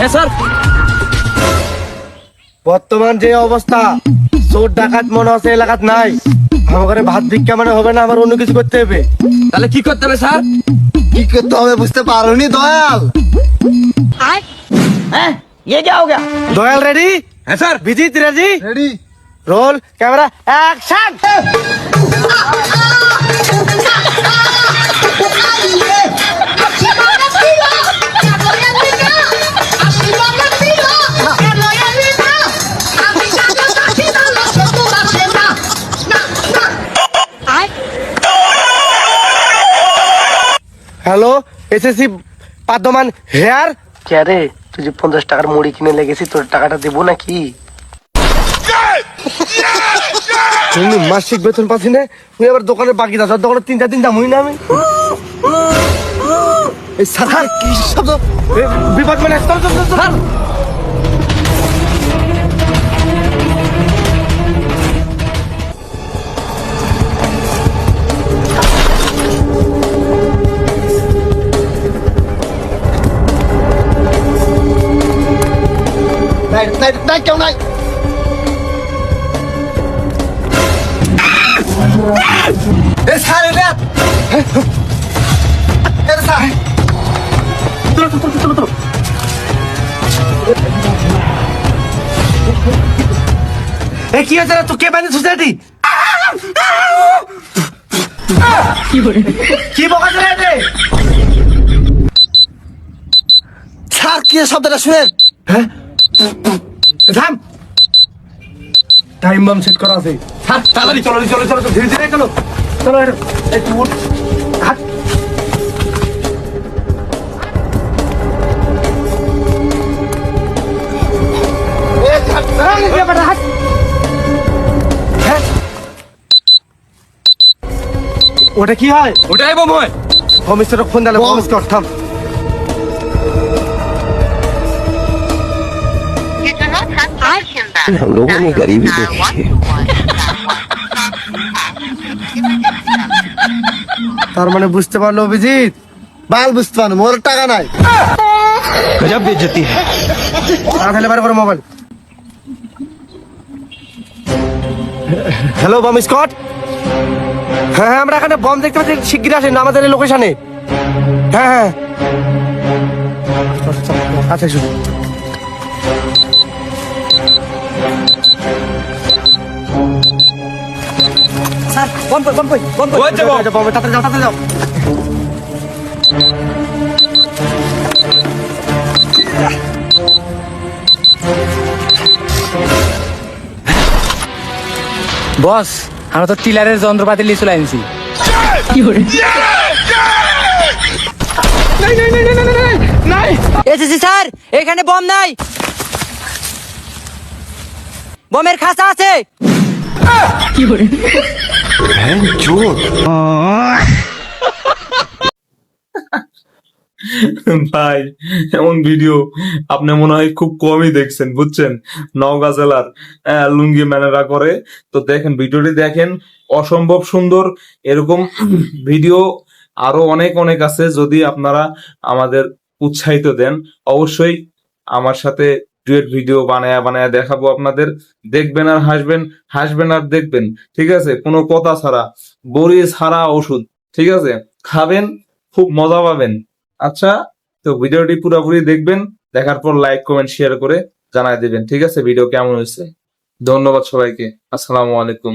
হ্যাঁ স্যার। বর্তমান যে অবস্থা, চোর ডাকাত মনে হচ্ছে এলাকাত নাই। আমার ভাত ভিক্ষা মানে হবে না, আমার অন্য কিছু করতে হবে। তাহলে কি করতে হবে স্যার? কি করতে হবে বুঝতে পারোনি দয়াল? হ্যাঁ, ये क्या हो गया? দয়াল রেডি? হ্যাঁ sir. Bijit ready? Ready. Roll camera action. Hello, SSC পাদ্যমান হেয়ার। কে রে, তুই যে 50 টাকার মুড়ি কিনে লেগেছি, তোর টাকাটা দেবো নাকি? মাসিক বেতন পাচ্ছি না, তুই আবার দোকানে বাকি দাস, দোকানে 3-4 দিন দামই না আমি। এই স্যার কি শব্দ? বিপদ মানে স্যার। নাই কেউ নাই। স্যার এটা কি হয়েছে? তো কে বানিয়ে সোসাইটি কি বকাছে রে? স্যার কি শব্দটা শুনেন? হ্যাঁ থাম, টাইম বাম সেট করা আছে। স্যার তাড়াতাড়ি চলো চলো চলো, ধীরে ধীরে চলো চলো। একটু হাত ওটা কি হয়? ওটাই বোম হয়। হোমিস্টার ফোন দিলে হোমিস্টার থাম। हम लोगों ने गरीबी देखी है। তার মানে বুঝতে পারলো অভিজিৎ? বাল বুঝতে পারলো, মোর টাকা নাই। गजब बेइज्जती है। তাহলে বার করো মোবাইল। Hello bomb Scott. হ্যাঁ হ্যাঁ, আমরা এখানে বম দেখতে পাচ্ছি, শিগগির আসেন আমাদের এই লোকেশনে। হ্যাঁ হ্যাঁ আচ্ছা শুনুন। স্যার বম কই বম কই বম কই? বম তাড়াতাড়ি যাও তাড়াতাড়ি যাও। বস, আমরা তো টিলারের যন্ত্রপাতি লিয়ে চলে আনছি। এসেছি স্যার, এখানে বম নাই, বমের খাঁচা আছে। ভাই, এমন ভিডিও আপনি মনে হয় খুব কমই দেখছেন, বুঝছেন? নওগাঁ জেলার লুঙ্গি ম্যানেরা করে। তো দেখেন, ভিডিওটি দেখেন, অসম্ভব সুন্দর। এরকম ভিডিও আরো অনেক অনেক আছে। যদি আপনারা আমাদের উৎসাহিত দেন, অবশ্যই আমার সাথে ডুয়েট ভিডিও বানায়া বানায়া দেখাবো আপনাদের। দেখবেন আর হাসবেন, হাসবেন আর দেখবেন। ঠিক আছে? কোনো কথা ছাড়া, বড়ি ছাড়া ওষুধ। ঠিক আছে? খাবেন, খুব মজা পাবেন। আচ্ছা, তো ভিডিওটি পুরোপুরি দেখবেন, দেখার পর লাইক কমেন্ট শেয়ার করে জানাই দেবেন। ঠিক আছে ভিডিও কেমন হয়েছে? ধন্যবাদ সবাইকে। আসসালামু আলাইকুম।